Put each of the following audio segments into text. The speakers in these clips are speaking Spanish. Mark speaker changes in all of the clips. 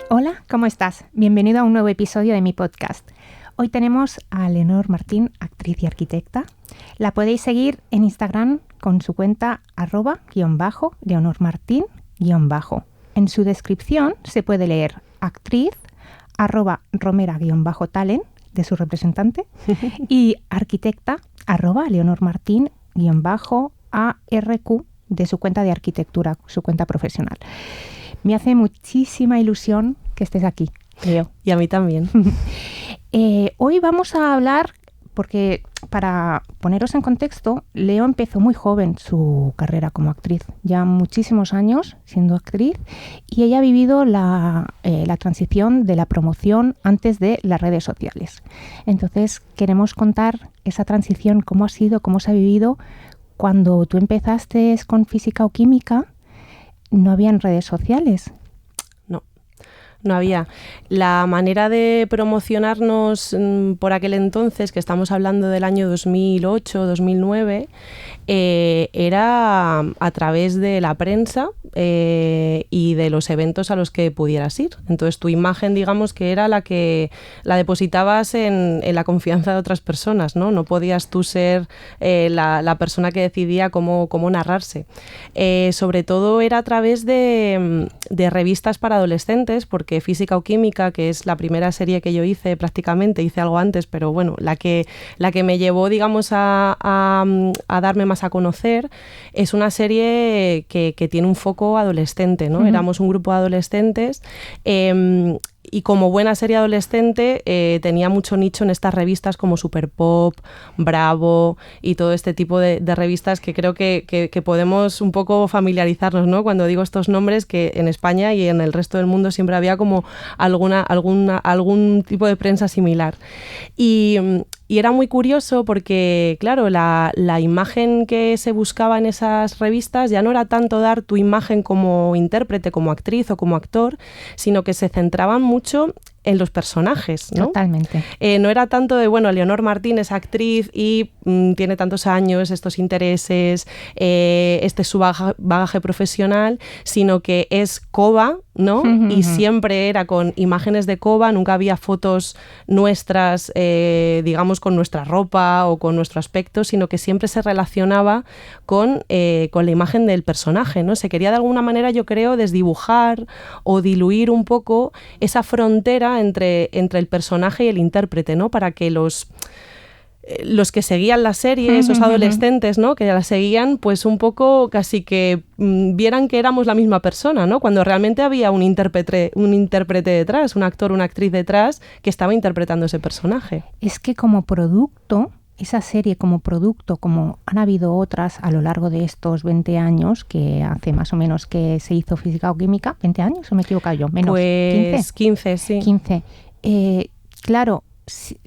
Speaker 1: Hola, ¿cómo estás? Bienvenido a un nuevo episodio de mi podcast. Hoy tenemos a Leonor Martín, actriz y arquitecta. La podéis seguir en Instagram con su cuenta @_leonormartin_. En su descripción se puede leer actriz @romera_talent de su representante y arquitecta @leonormartin_arq de su cuenta de arquitectura, su cuenta profesional. Me hace muchísima ilusión que estés aquí, Leo.
Speaker 2: Y a mí también.
Speaker 1: Hoy vamos a hablar, porque para poneros en contexto, Leo empezó muy joven su carrera como actriz, ya muchísimos años siendo actriz, y ella ha vivido la transición de la promoción antes de las redes sociales. Entonces queremos contar esa transición, cómo ha sido, cómo se ha vivido. Cuando tú empezaste con física o química, no habían redes sociales.
Speaker 2: No había. La manera de promocionarnos por aquel entonces, que estamos hablando del año 2008, 2009, era a través de la prensa y de los eventos a los que pudieras ir. Entonces tu imagen, digamos, que era la que la depositabas en la confianza de otras personas, ¿no? No podías tú ser la persona que decidía cómo narrarse. Sobre todo era a través de revistas para adolescentes, porque Física o Química, que es la primera serie que yo hice prácticamente, hice algo antes, pero bueno, la que me llevó, digamos, a darme más a conocer, es una serie que tiene un foco adolescente, ¿no? Uh-huh. Éramos un grupo de adolescentes y como buena serie adolescente tenía mucho nicho en estas revistas como Super Pop, Bravo y todo este tipo de revistas que creo que podemos un poco familiarizarnos, ¿no? Cuando digo estos nombres, que en España y en el resto del mundo siempre había como algún tipo de prensa similar. Y era muy curioso porque, claro, la imagen que se buscaba en esas revistas ya no era tanto dar tu imagen como intérprete, como actriz o como actor, sino que se centraban mucho en los personajes, ¿no?
Speaker 1: Totalmente.
Speaker 2: No era tanto de, bueno, Leonor Martín es actriz y tiene tantos años, estos intereses, este es su bagaje profesional, sino que es Cova, ¿no? Y siempre era con imágenes de Cova, nunca había fotos nuestras, digamos, con nuestra ropa o con nuestro aspecto, sino que siempre se relacionaba con la imagen del personaje, ¿no? Se quería de alguna manera, yo creo, desdibujar o diluir un poco esa frontera entre el personaje y el intérprete, ¿no? Para que los que seguían la serie, esos adolescentes, ¿no? Que la seguían, pues un poco casi que vieran que éramos la misma persona, ¿no? Cuando realmente había un intérprete detrás, un actor, una actriz detrás que estaba interpretando ese personaje.
Speaker 1: Es que como producto, esa serie como producto, como han habido otras a lo largo de estos 20 años, que hace más o menos que se hizo Física o Química, ¿20 años o me he equivocado yo? Menos,
Speaker 2: pues 15, sí.
Speaker 1: 15. Claro,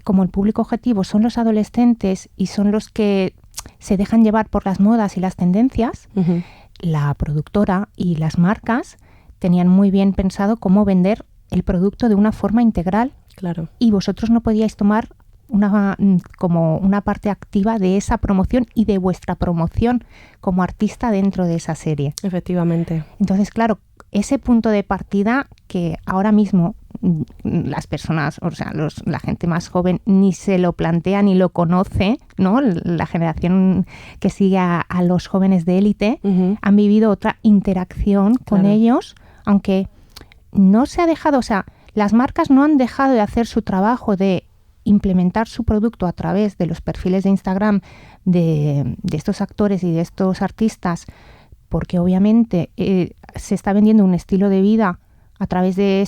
Speaker 1: como el público objetivo son los adolescentes y son los que se dejan llevar por las modas y las tendencias, uh-huh. La productora y las marcas tenían muy bien pensado cómo vender el producto de una forma integral.
Speaker 2: Claro.
Speaker 1: Y vosotros no podíais tomar como una parte activa de esa promoción y de vuestra promoción como artista dentro de esa serie.
Speaker 2: Efectivamente.
Speaker 1: Entonces, claro, ese punto de partida que ahora mismo las personas, o sea, la gente más joven ni se lo plantea ni lo conoce, ¿no? La generación que sigue a los jóvenes de élite, uh-huh. Han vivido otra interacción con ellos, aunque no se ha dejado, o sea, las marcas no han dejado de hacer su trabajo de implementar su producto a través de los perfiles de Instagram de estos actores y de estos artistas, porque obviamente se está vendiendo un estilo de vida a través de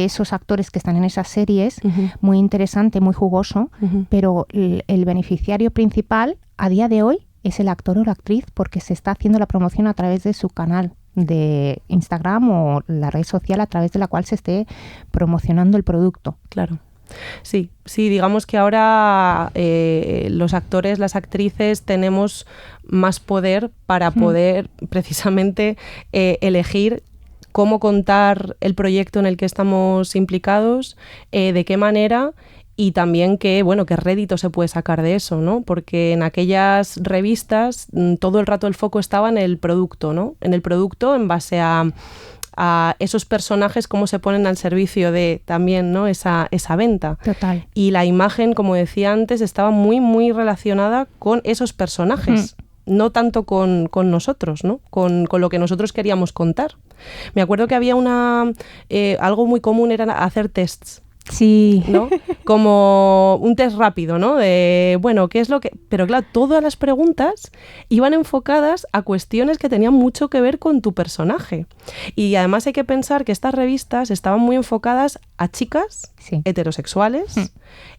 Speaker 1: esos actores que están en esas series, uh-huh. Muy interesante, muy jugoso, uh-huh. Pero el beneficiario principal a día de hoy es el actor o la actriz, porque se está haciendo la promoción a través de su canal de Instagram o la red social a través de la cual se esté promocionando el producto.
Speaker 2: Claro. Sí, digamos que ahora los actores, las actrices tenemos más poder para poder precisamente elegir cómo contar el proyecto en el que estamos implicados, de qué manera y también qué rédito se puede sacar de eso, ¿no? Porque en aquellas revistas todo el rato el foco estaba en el producto, ¿no? En el producto en base a a esos personajes, cómo se ponen al servicio de también, ¿no? esa venta.
Speaker 1: Total.
Speaker 2: Y la imagen, como decía antes, estaba muy, muy relacionada con esos personajes. No tanto con nosotros, ¿no? Con lo que nosotros queríamos contar. Me acuerdo que había algo muy común era hacer tests.
Speaker 1: Sí.
Speaker 2: ¿No? Como un test rápido, ¿no? De, bueno, ¿qué es lo que...? Pero claro, todas las preguntas iban enfocadas a cuestiones que tenían mucho que ver con tu personaje. Y además hay que pensar que estas revistas estaban muy enfocadas a chicas heterosexuales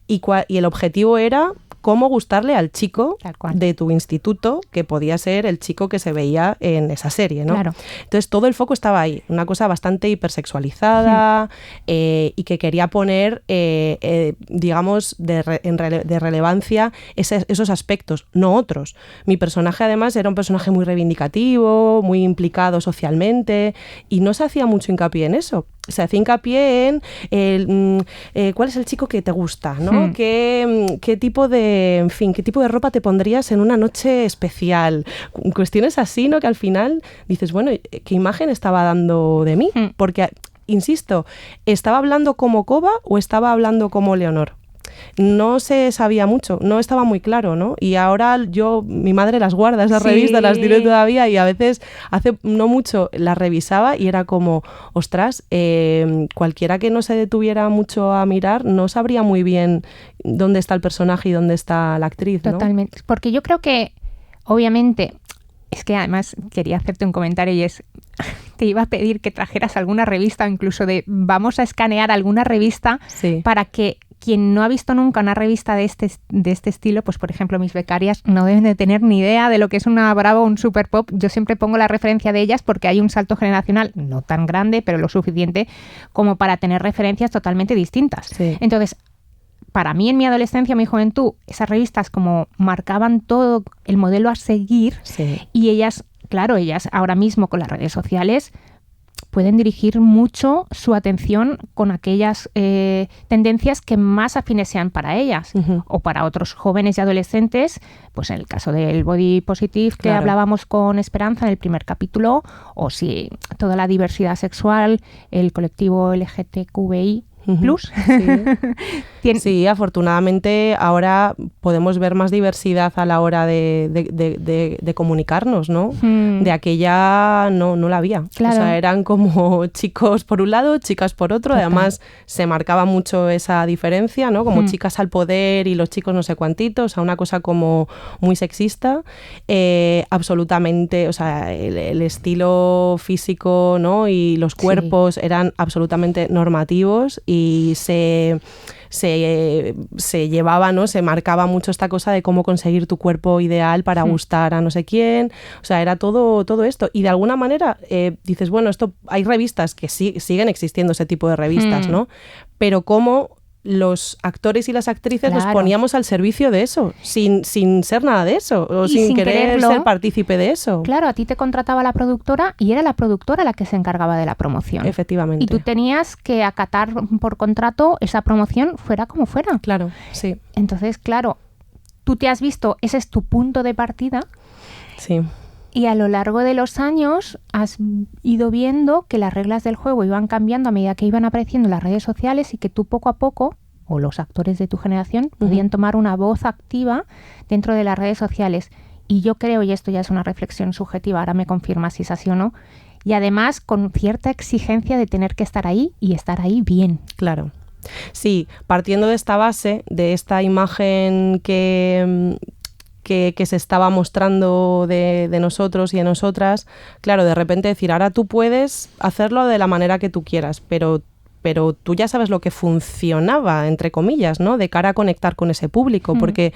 Speaker 2: y el objetivo era cómo gustarle al chico de tu instituto, que podía ser el chico que se veía en esa serie, ¿no? Claro. Entonces todo el foco estaba ahí, una cosa bastante hipersexualizada y que quería poner, digamos, de relevancia esos aspectos, no otros. Mi personaje además era un personaje muy reivindicativo, muy implicado socialmente y no se hacía mucho hincapié en eso. Se hacía hincapié en cuál es el chico que te gusta, ¿no? ¿Qué tipo de ropa te pondrías en una noche especial? Cuestiones así, ¿no? Que al final dices, bueno, ¿qué imagen estaba dando de mí? Porque, insisto, ¿estaba hablando como Koba o estaba hablando como Leonor? No se sabía mucho, no estaba muy claro, ¿no? Y ahora mi madre las guarda, esas revistas, las tiene todavía y a veces hace no mucho las revisaba y era como, ostras, cualquiera que no se detuviera mucho a mirar no sabría muy bien dónde está el personaje y dónde está la actriz, ¿no?
Speaker 1: Totalmente, porque yo creo que, obviamente, es que además quería hacerte un comentario y es, te iba a pedir que trajeras alguna revista, incluso vamos a escanear alguna revista para que quien no ha visto nunca una revista de este estilo, pues por ejemplo mis becarias no deben de tener ni idea de lo que es una Bravo o un Super Pop. Yo siempre pongo la referencia de ellas porque hay un salto generacional no tan grande, pero lo suficiente como para tener referencias totalmente distintas. Sí. Entonces, para mí en mi adolescencia, mi juventud, esas revistas como marcaban todo el modelo a seguir y ellas ahora mismo con las redes sociales pueden dirigir mucho su atención con aquellas tendencias que más afines sean para ellas o para otros jóvenes y adolescentes, pues en el caso del body positive que hablábamos con Esperanza en el primer capítulo, o si toda la diversidad sexual, el colectivo LGTQI+.
Speaker 2: Sí, afortunadamente ahora podemos ver más diversidad a la hora de comunicarnos, ¿no? De aquella no la había. Claro. O sea, eran como chicos por un lado, chicas por otro. Total. Además se marcaba mucho esa diferencia, ¿no? Como chicas al poder y los chicos no sé cuantitos, o sea, una cosa como muy sexista. Absolutamente, o sea, el estilo físico, ¿no? Y los cuerpos eran absolutamente normativos y se llevaba, ¿no? Se marcaba mucho esta cosa de cómo conseguir tu cuerpo ideal para gustar a no sé quién. O sea, era todo esto. Y de alguna manera dices, bueno, hay revistas que siguen existiendo ese tipo de revistas, ¿no? Pero cómo los actores y las actrices nos poníamos al servicio de eso, sin ser nada de eso, o sin querer ser partícipe de eso.
Speaker 1: Claro, a ti te contrataba la productora y era la productora la que se encargaba de la promoción.
Speaker 2: Efectivamente.
Speaker 1: Y tú tenías que acatar por contrato esa promoción fuera como fuera.
Speaker 2: Claro, sí.
Speaker 1: Entonces, claro, tú te has visto, ese es tu punto de partida.
Speaker 2: Sí.
Speaker 1: Y a lo largo de los años has ido viendo que las reglas del juego iban cambiando a medida que iban apareciendo las redes sociales y que tú poco a poco, o los actores de tu generación, podían tomar una voz activa dentro de las redes sociales. Y yo creo, y esto ya es una reflexión subjetiva, ahora me confirma si es así o no, y además con cierta exigencia de tener que estar ahí y estar ahí bien.
Speaker 2: Claro. Sí, partiendo de esta base, de esta imagen que se estaba mostrando de nosotros y de nosotras, claro, de repente decir, ahora tú puedes hacerlo de la manera que tú quieras, pero tú ya sabes lo que funcionaba, entre comillas, ¿no? De cara a conectar con ese público, porque,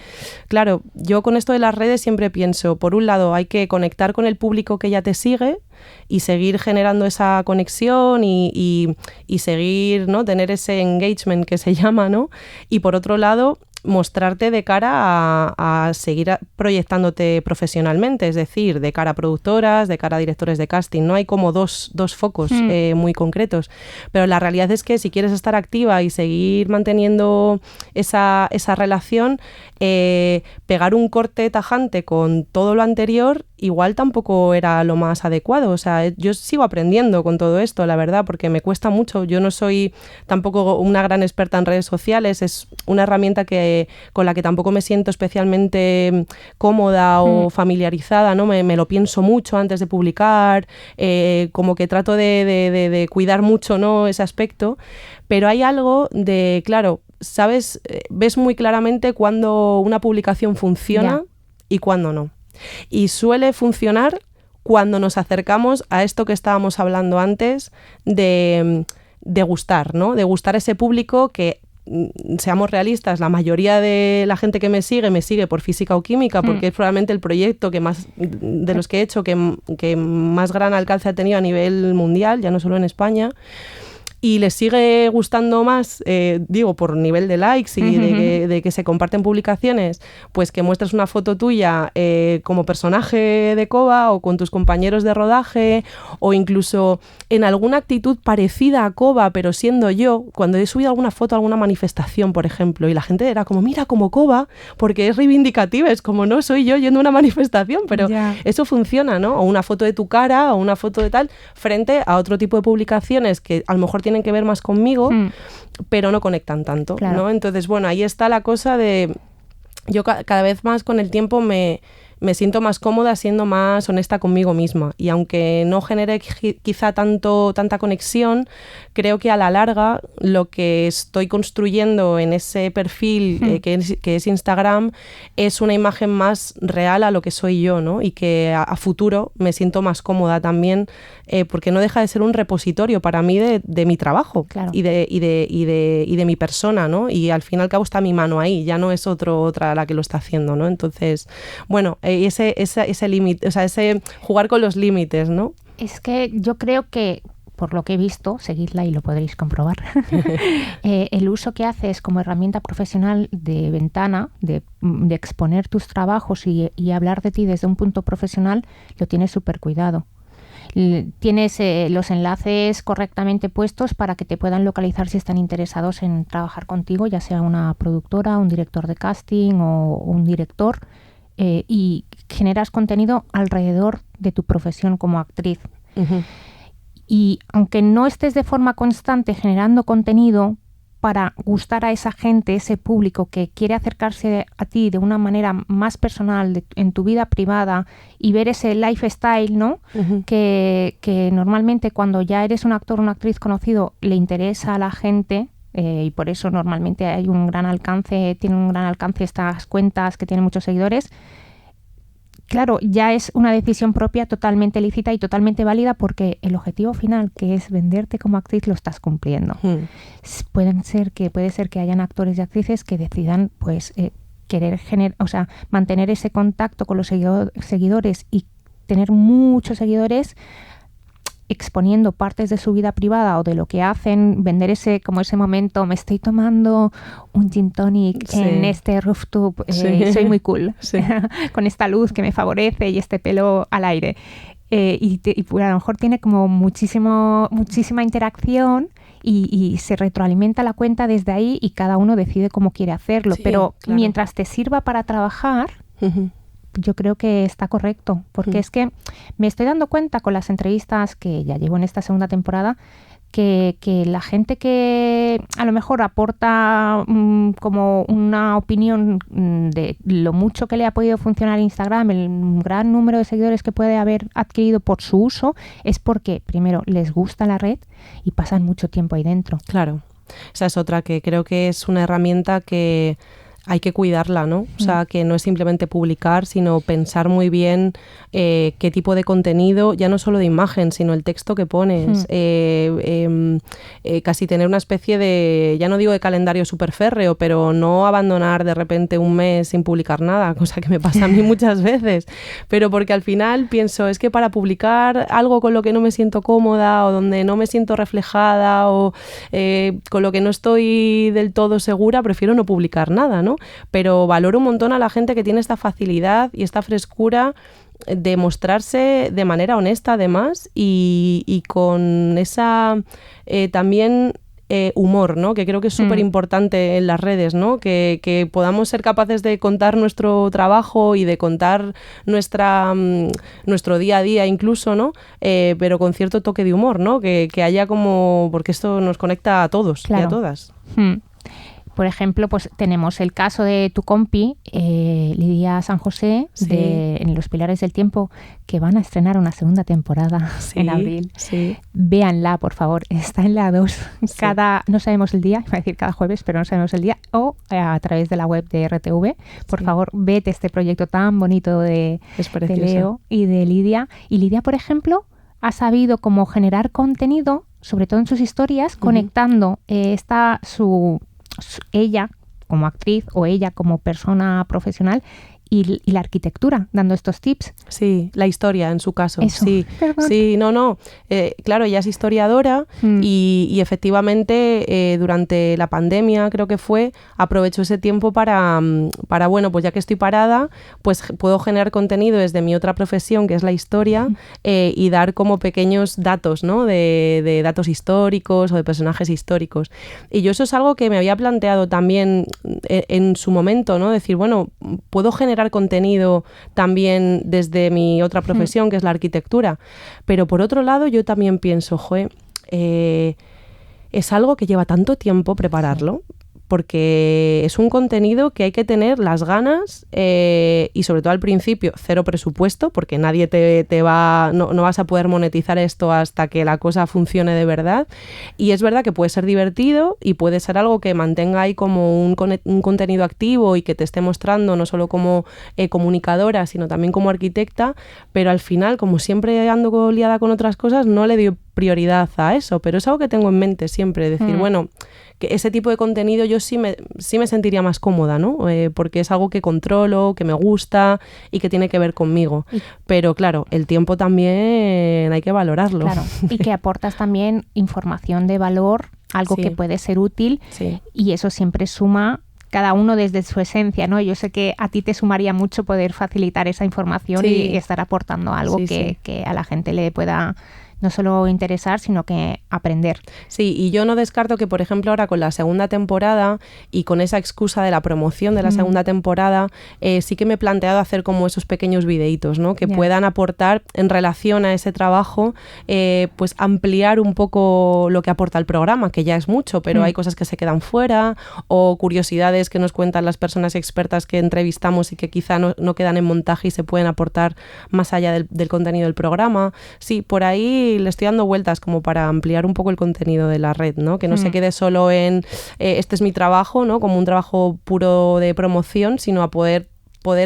Speaker 2: claro, yo con esto de las redes siempre pienso, por un lado, hay que conectar con el público que ya te sigue y seguir generando esa conexión y seguir, ¿no? Tener ese engagement que se llama, ¿no? Y por otro lado, mostrarte de cara a seguir proyectándote profesionalmente, es decir, de cara a productoras, de cara a directores de casting. No hay como dos focos muy concretos, pero la realidad es que si quieres estar activa y seguir manteniendo esa relación, pegar un corte tajante con todo lo anterior igual tampoco era lo más adecuado. O sea, yo sigo aprendiendo con todo esto, la verdad, porque me cuesta mucho. Yo no soy tampoco una gran experta en redes sociales, es una herramienta con la que tampoco me siento especialmente cómoda o familiarizada, ¿no? Me lo pienso mucho antes de publicar, como que trato de cuidar mucho, ¿no?, ese aspecto, pero hay algo de, claro, ¿sabes? Ves muy claramente cuándo una publicación funciona y cuándo no. Y suele funcionar cuando nos acercamos a esto que estábamos hablando antes de gustar, ¿no? De gustar ese público que, seamos realistas, la mayoría de la gente que me sigue por física o química, porque es probablemente el proyecto que más, de los que he hecho, que más gran alcance ha tenido a nivel mundial, ya no solo en España. Y les sigue gustando más, digo, por nivel de likes y de que se comparten publicaciones, pues que muestres una foto tuya como personaje de Koba o con tus compañeros de rodaje, o incluso en alguna actitud parecida a Koba, pero siendo yo, cuando he subido alguna foto a alguna manifestación, por ejemplo, y la gente era como, mira, como Koba, porque es reivindicativa, es como, no, soy yo yendo a una manifestación, pero eso funciona, ¿no? O una foto de tu cara o una foto de tal, frente a otro tipo de publicaciones que a lo mejor tienen que ver más conmigo, pero no conectan tanto, ¿no? Entonces, bueno, ahí está la cosa de... Yo cada vez más con el tiempo me siento más cómoda siendo más honesta conmigo misma, y aunque no genere quizá tanta conexión, creo que a la larga lo que estoy construyendo en ese perfil que es Instagram es una imagen más real a lo que soy yo, ¿no? Y que a futuro me siento más cómoda también, porque no deja de ser un repositorio para mí de mi trabajo y de mi persona, ¿no? Y al fin y al cabo está mi mano ahí, ya no es otra la que lo está haciendo, ¿no? Entonces, bueno, ese límite, o sea, ese jugar con los límites, ¿no?
Speaker 1: Es que yo creo que, por lo que he visto, seguidla y lo podréis comprobar, el uso que haces como herramienta profesional de ventana, de exponer tus trabajos y hablar de ti desde un punto profesional, lo tienes súper cuidado. Tienes los enlaces correctamente puestos para que te puedan localizar si están interesados en trabajar contigo, ya sea una productora, un director de casting o un director, y generas contenido alrededor de tu profesión como actriz. Y aunque no estés de forma constante generando contenido para gustar a esa gente, ese público que quiere acercarse a ti de una manera más personal en tu vida privada y ver ese lifestyle, ¿no? Que normalmente cuando ya eres un actor o una actriz conocido le interesa a la gente, y por eso normalmente tienen un gran alcance estas cuentas que tienen muchos seguidores. Claro, ya es una decisión propia totalmente lícita y totalmente válida, porque el objetivo final, que es venderte como actriz, lo estás cumpliendo. Puede ser que hayan actores y actrices que decidan pues querer mantener ese contacto con los seguidores y tener muchos seguidores exponiendo partes de su vida privada o de lo que hacen, vender ese momento, me estoy tomando un gin tonic en este rooftop, soy muy cool, con esta luz que me favorece y este pelo al aire. Y pues a lo mejor tiene como muchísima interacción y se retroalimenta la cuenta desde ahí y cada uno decide cómo quiere hacerlo. Pero mientras te sirva para trabajar... yo creo que está correcto, porque es que me estoy dando cuenta con las entrevistas que ya llevo en esta segunda temporada que la gente que a lo mejor aporta como una opinión de lo mucho que le ha podido funcionar Instagram, el gran número de seguidores que puede haber adquirido por su uso, es porque primero les gusta la red y pasan mucho tiempo ahí dentro.
Speaker 2: Claro, esa es otra que creo que es una herramienta que hay que cuidarla, ¿no? O sea, que no es simplemente publicar, sino pensar muy bien qué tipo de contenido, ya no solo de imagen, sino el texto que pones. Casi tener una especie de, ya no digo de calendario súper férreo, pero no abandonar de repente un mes sin publicar nada, cosa que me pasa a mí muchas veces. Pero porque al final pienso, es que para publicar algo con lo que no me siento cómoda o donde no me siento reflejada o con lo que no estoy del todo segura, prefiero no publicar nada, ¿no? ¿no? Pero valoro un montón a la gente que tiene esta facilidad y esta frescura de mostrarse de manera honesta además y con esa también humor, ¿no? Que creo que es súper importante en las redes, ¿no? Que podamos ser capaces de contar nuestro trabajo y de contar nuestro día a día incluso, ¿no? Pero con cierto toque de humor, ¿no? Que haya como... porque esto nos conecta a todos y a todas.
Speaker 1: Por ejemplo, pues tenemos el caso de tu compi, Lidia San José, en Los Pilares del Tiempo, que van a estrenar una segunda temporada en abril.
Speaker 2: Sí.
Speaker 1: Véanla, por favor. Está en la 2. No sabemos el día, iba a decir cada jueves, pero no sabemos el día, o a través de la web de RTV. Por favor, vete este proyecto tan bonito de Leo y de Lidia. Y Lidia, por ejemplo, ha sabido cómo generar contenido, sobre todo en sus historias, conectando ella como actriz o ella como persona profesional y la arquitectura, dando estos tips.
Speaker 2: Sí, la historia en su caso.
Speaker 1: Eso.
Speaker 2: Sí,
Speaker 1: Perdón.
Speaker 2: sí, no. Claro, ella es historiadora y efectivamente durante la pandemia, creo que fue, aprovechó ese tiempo para, bueno, pues ya que estoy parada, pues puedo generar contenido desde mi otra profesión, que es la historia, y dar como pequeños datos, ¿no? De datos históricos o de personajes históricos. Y yo eso es algo que me había planteado también en su momento, ¿no? Decir, bueno, puedo generar contenido también desde mi otra profesión, que es la arquitectura. Pero por otro lado, yo también pienso, es algo que lleva tanto tiempo prepararlo, porque es un contenido que hay que tener las ganas y sobre todo al principio cero presupuesto, porque nadie no vas a poder monetizar esto hasta que la cosa funcione de verdad. Y es verdad que puede ser divertido y puede ser algo que mantenga ahí como un contenido activo y que te esté mostrando no solo como comunicadora, sino también como arquitecta, pero al final, como siempre ando liada con otras cosas, no le doy prioridad a eso, pero es algo que tengo en mente siempre, decir, bueno, que ese tipo de contenido yo sí me sentiría más cómoda, ¿no? Porque es algo que controlo, que me gusta y que tiene que ver conmigo. Pero claro, el tiempo también hay que valorarlo.
Speaker 1: Claro, y que aportas también información de valor, algo que puede ser útil, y eso siempre suma, cada uno desde su esencia, ¿no? Yo sé que a ti te sumaría mucho poder facilitar esa información y estar aportando algo que a la gente le pueda no solo interesar, sino que aprender.
Speaker 2: Sí, y yo no descarto que, por ejemplo, ahora con la segunda temporada y con esa excusa de la promoción de la segunda temporada, sí que me he planteado hacer como esos pequeños videitos, ¿no? Que puedan aportar en relación a ese trabajo, pues ampliar un poco lo que aporta el programa, que ya es mucho, pero hay cosas que se quedan fuera, o curiosidades que nos cuentan las personas expertas que entrevistamos y que quizá no quedan en montaje y se pueden aportar más allá del contenido del programa. Sí, por ahí le estoy dando vueltas como para ampliar un poco el contenido de la red, ¿no? Que no se quede solo en este es mi trabajo, ¿no? Como un trabajo puro de promoción, sino a poder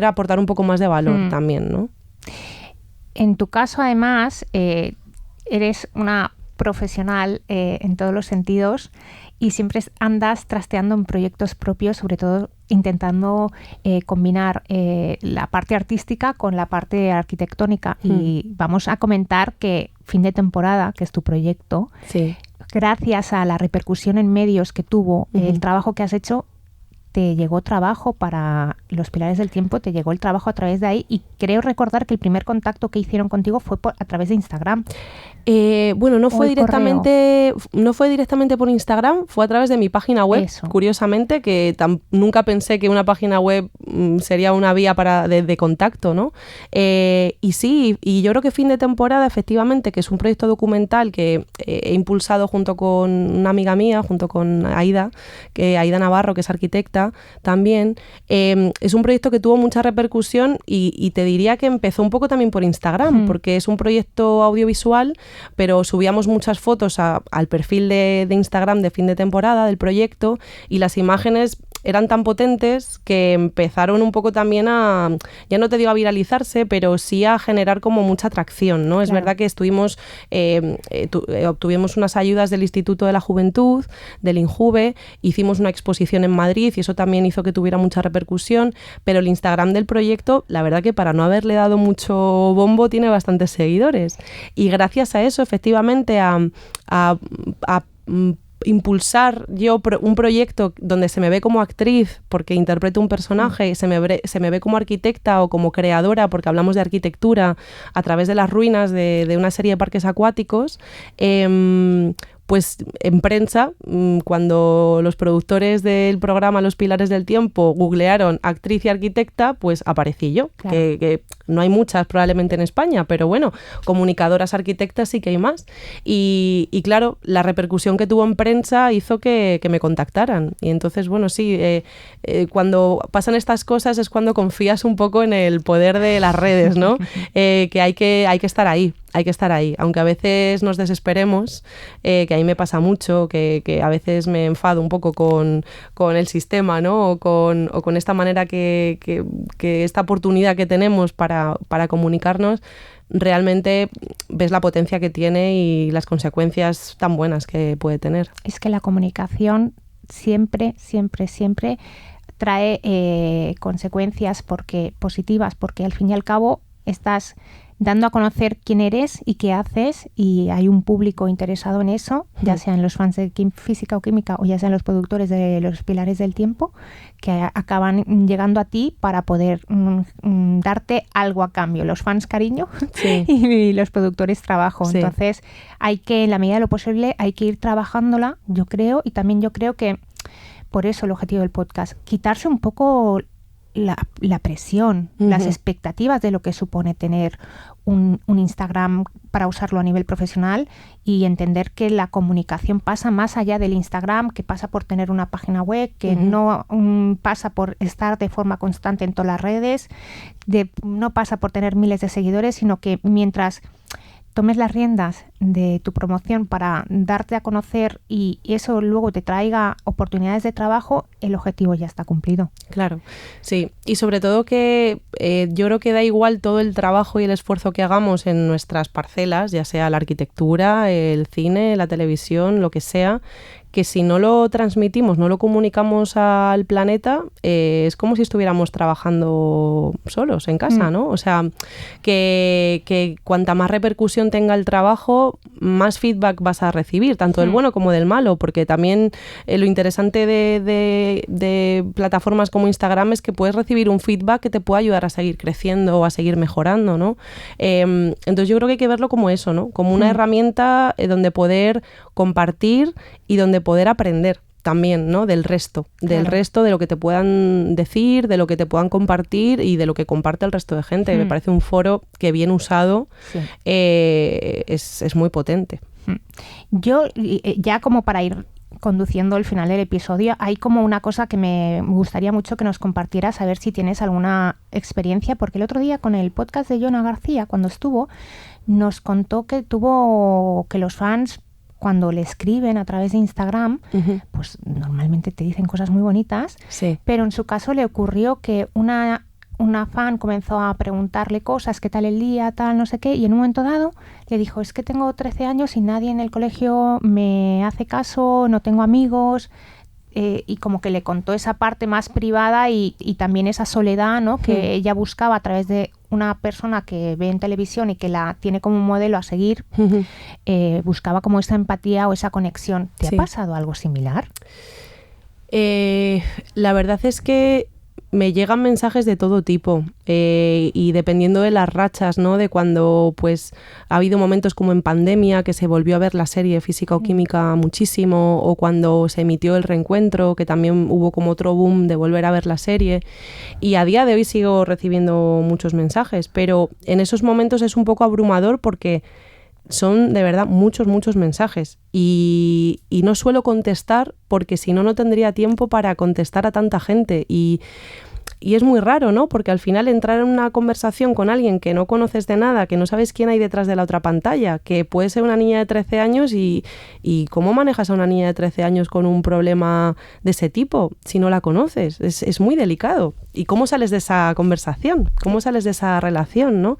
Speaker 2: aportar un poco más de valor también, ¿no?
Speaker 1: En tu caso, además, eres una profesional en todos los sentidos y siempre andas trasteando en proyectos propios, sobre todo intentando combinar la parte artística con la parte arquitectónica. Y vamos a comentar que Fin de Temporada, que es tu proyecto, gracias a la repercusión en medios que tuvo, el trabajo que has hecho, te llegó trabajo para Los Pilares del Tiempo, te llegó el trabajo a través de ahí, y creo recordar que el primer contacto que hicieron contigo fue a través de Instagram.
Speaker 2: Bueno, no fue directamente por Instagram, fue a través de mi página web, curiosamente, que nunca pensé que una página web sería una vía de contacto, ¿no? Y sí, y yo creo que Fin de Temporada, efectivamente, que es un proyecto documental que he impulsado junto con una amiga mía, junto con Aida Navarro, que es arquitecta también, es un proyecto que tuvo mucha repercusión y te diría que empezó un poco también por Instagram, porque es un proyecto audiovisual, pero subíamos muchas fotos al perfil de Instagram de Fin de Temporada del proyecto, y las imágenes eran tan potentes que empezaron un poco también ya no te digo a viralizarse, pero sí a generar como mucha atracción, ¿no? Claro. Es verdad que obtuvimos unas ayudas del Instituto de la Juventud, del INJUVE, hicimos una exposición en Madrid y eso también hizo que tuviera mucha repercusión, pero el Instagram del proyecto, la verdad que para no haberle dado mucho bombo, tiene bastantes seguidores. Y gracias a eso, efectivamente, impulsar yo un proyecto donde se me ve como actriz porque interpreto un personaje, se me ve como arquitecta o como creadora porque hablamos de arquitectura a través de las ruinas de una serie de parques acuáticos, pues en prensa, cuando los productores del programa Los Pilares del Tiempo googlearon actriz y arquitecta, pues aparecí yo, claro. que no hay muchas probablemente en España, pero bueno, comunicadoras arquitectas sí que hay más. Y claro, la repercusión que tuvo en prensa hizo que me contactaran. Y entonces, bueno, sí, cuando pasan estas cosas es cuando confías un poco en el poder de las redes, ¿no? Que hay que estar ahí. Hay que estar ahí, aunque a veces nos desesperemos, que a mí me pasa mucho, que a veces me enfado un poco con el sistema, ¿no? o con esta manera que esta oportunidad que tenemos para comunicarnos, realmente ves la potencia que tiene y las consecuencias tan buenas que puede tener.
Speaker 1: Es que la comunicación siempre trae consecuencias positivas, porque al fin y al cabo estás dando a conocer quién eres y qué haces, y hay un público interesado en eso, ya sean los fans de física o química o ya sean los productores de Los Pilares del Tiempo, que acaban llegando a ti para poder darte algo a cambio. Los fans cariño, sí. Y los productores trabajo. Sí. Entonces hay que, en la medida de lo posible, hay que ir trabajándola, yo creo, y también yo creo que por eso el objetivo del podcast, quitarse un poco la presión, las expectativas de lo que supone tener un Instagram para usarlo a nivel profesional, y entender que la comunicación pasa más allá del Instagram, que pasa por tener una página web, que no pasa por estar de forma constante en todas las redes, no pasa por tener miles de seguidores, sino que mientras tomes las riendas de tu promoción para darte a conocer y eso luego te traiga oportunidades de trabajo, el objetivo ya está cumplido.
Speaker 2: Claro, sí. Y sobre todo que yo creo que da igual todo el trabajo y el esfuerzo que hagamos en nuestras parcelas, ya sea la arquitectura, el cine, la televisión, lo que sea, que si no lo transmitimos, no lo comunicamos al planeta, es como si estuviéramos trabajando solos en casa, ¿no? O sea, que cuanta más repercusión tenga el trabajo, más feedback vas a recibir, tanto del bueno como del malo, porque también lo interesante de plataformas como Instagram es que puedes recibir un feedback que te puede ayudar a seguir creciendo o a seguir mejorando, ¿no? Entonces yo creo que hay que verlo como eso, ¿no? Como una herramienta donde poder compartir y donde poder aprender también, ¿no? Del resto, de lo que te puedan decir, de lo que te puedan compartir y de lo que comparte el resto de gente. Me parece un foro que bien usado es muy potente.
Speaker 1: Yo, ya como para ir conduciendo el final del episodio, hay como una cosa que me gustaría mucho que nos compartieras, a ver si tienes alguna experiencia, porque el otro día con el podcast de Yona García, cuando estuvo, nos contó que los fans, cuando le escriben a través de Instagram, pues normalmente te dicen cosas muy bonitas, pero en su caso le ocurrió que una fan comenzó a preguntarle cosas, qué tal el día, tal, no sé qué, y en un momento dado le dijo, es que tengo 13 años y nadie en el colegio me hace caso, no tengo amigos, y como que le contó esa parte más privada y también esa soledad, ¿no? Que ella buscaba a través de una persona que ve en televisión y que la tiene como un modelo a seguir, buscaba como esa empatía o esa conexión. ¿Te ha pasado algo similar?
Speaker 2: La verdad es que me llegan mensajes de todo tipo, y dependiendo de las rachas, ¿no? De cuando pues ha habido momentos como en pandemia que se volvió a ver la serie Física o Química muchísimo, o cuando se emitió El Reencuentro, que también hubo como otro boom de volver a ver la serie, y a día de hoy sigo recibiendo muchos mensajes, pero en esos momentos es un poco abrumador porque son de verdad muchos mensajes y no suelo contestar porque si no tendría tiempo para contestar a tanta gente y es muy raro, ¿no? Porque al final entrar en una conversación con alguien que no conoces de nada, que no sabes quién hay detrás de la otra pantalla, que puede ser una niña de 13 años y ¿cómo manejas a una niña de 13 años con un problema de ese tipo si no la conoces? Es muy delicado. ¿Y cómo sales de esa conversación? ¿Cómo sales de esa relación, no?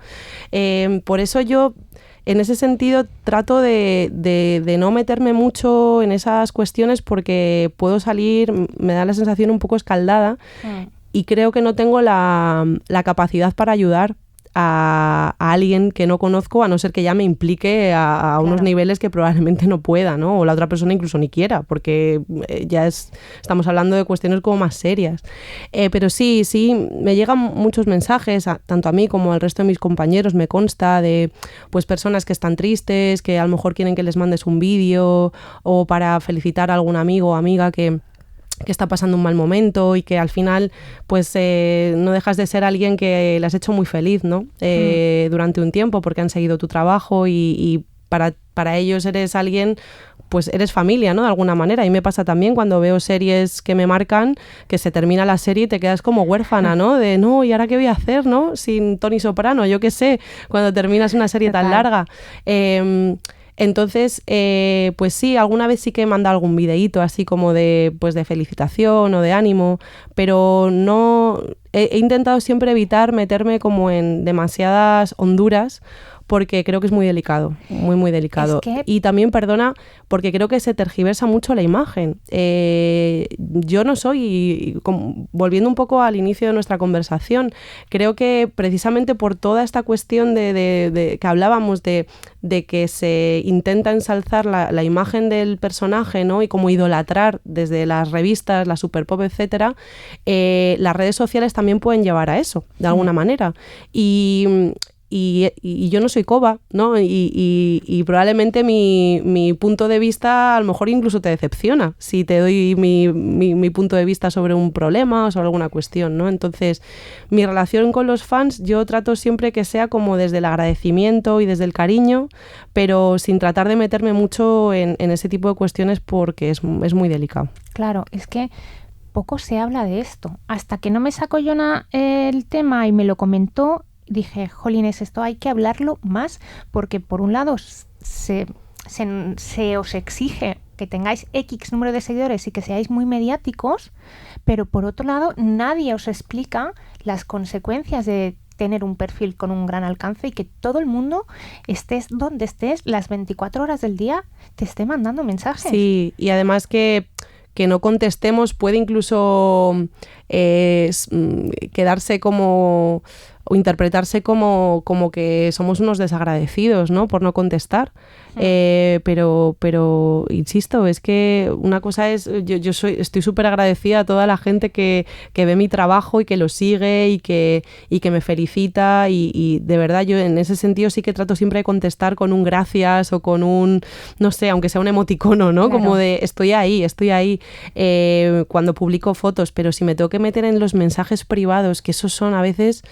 Speaker 2: Por eso yo, en ese sentido, trato de no meterme mucho en esas cuestiones porque puedo salir, me da la sensación un poco escaldada y creo que no tengo la capacidad para ayudar a alguien que no conozco, a no ser que ya me implique a unos niveles que probablemente no pueda, ¿no? O la otra persona incluso ni quiera, porque estamos hablando de cuestiones como más serias. Pero sí, me llegan muchos mensajes, tanto a mí como al resto de mis compañeros, me consta, de pues personas que están tristes, que a lo mejor quieren que les mandes un vídeo, o para felicitar a algún amigo o amiga que está pasando un mal momento y que al final pues no dejas de ser alguien que le has hecho muy feliz, ¿no? Durante un tiempo, porque han seguido tu trabajo y para ellos eres alguien, pues eres familia, ¿no? De alguna manera. Y me pasa también cuando veo series que me marcan, que se termina la serie y te quedas como huérfana, ¿no? De no, ¿y ahora qué voy a hacer, no? Sin Tony Soprano, yo qué sé, cuando terminas una serie tan larga. Entonces, pues sí, alguna vez sí que he mandado algún videíto así como de felicitación o de ánimo, pero no he intentado siempre evitar meterme como en demasiadas honduras, porque creo que es muy delicado, muy, muy delicado. Y también, perdona, porque creo que se tergiversa mucho la imagen. Yo no soy, volviendo un poco al inicio de nuestra conversación, creo que precisamente por toda esta cuestión de que hablábamos de que se intenta ensalzar la imagen del personaje, ¿no? Y como idolatrar desde las revistas, la Superpop, etcétera, las redes sociales también pueden llevar a eso, de alguna manera. Y yo no soy coba, ¿no? Y probablemente mi punto de vista a lo mejor incluso te decepciona si te doy mi punto de vista sobre un problema o sobre alguna cuestión, ¿no? Entonces, mi relación con los fans yo trato siempre que sea como desde el agradecimiento y desde el cariño, pero sin tratar de meterme mucho en ese tipo de cuestiones porque es muy delicado.
Speaker 1: Claro, es que poco se habla de esto. Hasta que no me sacó Yona el tema y me lo comentó, dije, jolines, esto hay que hablarlo más, porque por un lado se os exige que tengáis X número de seguidores y que seáis muy mediáticos, pero por otro lado nadie os explica las consecuencias de tener un perfil con un gran alcance y que todo el mundo, estés donde estés, las 24 horas del día, te esté mandando mensajes.
Speaker 2: Sí, y además que no contestemos puede incluso quedarse como o interpretarse como que somos unos desagradecidos, ¿no? Por no contestar. Pero insisto, es que una cosa es, estoy súper agradecida a toda la gente que ve mi trabajo y que lo sigue y que me felicita y de verdad yo en ese sentido sí que trato siempre de contestar con un gracias o con un, no sé, aunque sea un emoticono, ¿no? Claro. Como de estoy ahí, cuando publico fotos, pero si me tengo que meter en los mensajes privados, que esos son a veces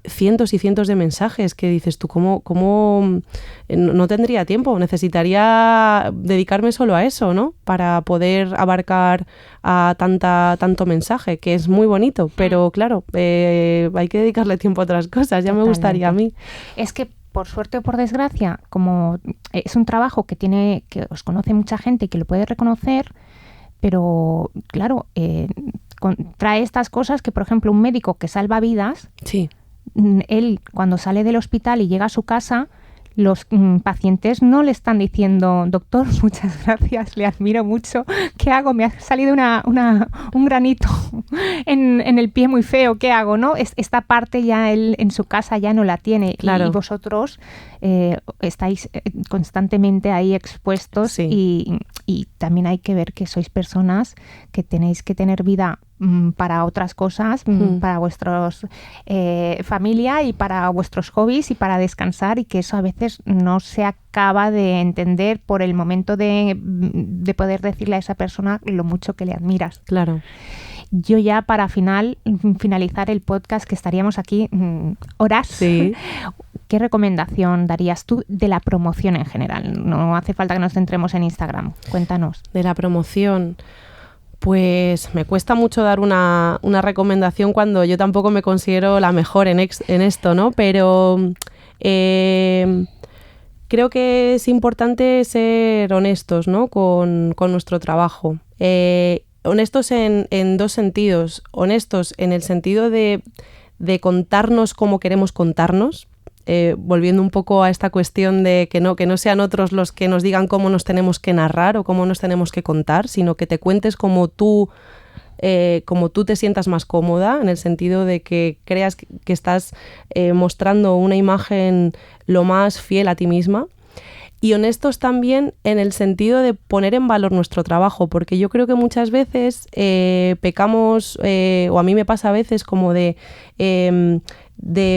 Speaker 2: cientos y cientos de mensajes que dices tú, ¿cómo no tendría tiempo? Necesitaría dedicarme solo a eso, ¿no? Para poder abarcar a tanto mensaje, que es muy bonito, pero claro, hay que dedicarle tiempo a otras cosas, ya. Totalmente. Me gustaría a mí.
Speaker 1: Es que por suerte o por desgracia, como es un trabajo que os conoce mucha gente y que lo puede reconocer, pero claro, trae estas cosas que, por ejemplo, un médico que salva vidas,
Speaker 2: sí.
Speaker 1: Él cuando sale del hospital y llega a su casa, los pacientes no le están diciendo, doctor, muchas gracias, le admiro mucho, ¿qué hago? Me ha salido un granito en el pie muy feo, ¿qué hago? ¿No? Esta parte ya él en su casa ya no la tiene. Claro. Y vosotros estáis constantemente ahí expuestos. Sí. Y también hay que ver que sois personas que tenéis que tener vida para otras cosas, para vuestros familia y para vuestros hobbies y para descansar, y que eso a veces no se acaba de entender por el momento de poder decirle a esa persona lo mucho que le admiras.
Speaker 2: Claro.
Speaker 1: Yo ya para finalizar el podcast, que estaríamos aquí horas, sí. ¿Qué recomendación darías tú de la promoción en general? No hace falta que nos centremos en Instagram. Cuéntanos.
Speaker 2: De la promoción, pues me cuesta mucho dar una recomendación cuando yo tampoco me considero la mejor en esto, ¿no? Pero creo que es importante ser honestos, ¿no? con nuestro trabajo. Honestos en dos sentidos. Honestos en el sentido de contarnos como queremos contarnos. Volviendo un poco a esta cuestión de que no sean otros los que nos digan cómo nos tenemos que narrar o cómo nos tenemos que contar, sino que te cuentes como tú como tú te sientas más cómoda, en el sentido de que creas que estás mostrando una imagen lo más fiel a ti misma. Y honestos también en el sentido de poner en valor nuestro trabajo, porque yo creo que muchas veces pecamos, o a mí me pasa a veces como de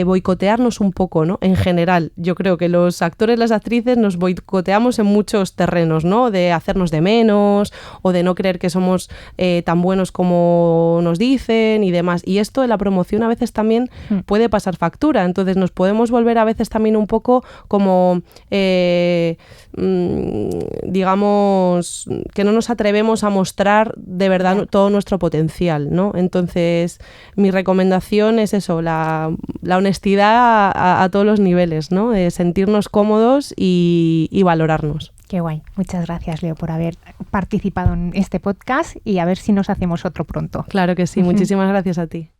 Speaker 2: boicotearnos un poco, ¿no? En general, yo creo que los actores, las actrices nos boicoteamos en muchos terrenos, ¿no? De hacernos de menos o de no creer que somos tan buenos como nos dicen y demás. Y esto en la promoción a veces también puede pasar factura. Entonces nos podemos volver a veces también un poco como, digamos, que no nos atrevemos a mostrar de verdad todo nuestro potencial, ¿no? Entonces mi recomendación es eso, la honestidad a todos los niveles, ¿no? Sentirnos cómodos y valorarnos.
Speaker 1: Qué guay. Muchas gracias, Leo, por haber participado en este podcast y a ver si nos hacemos otro pronto.
Speaker 2: Claro que sí. Muchísimas gracias a ti.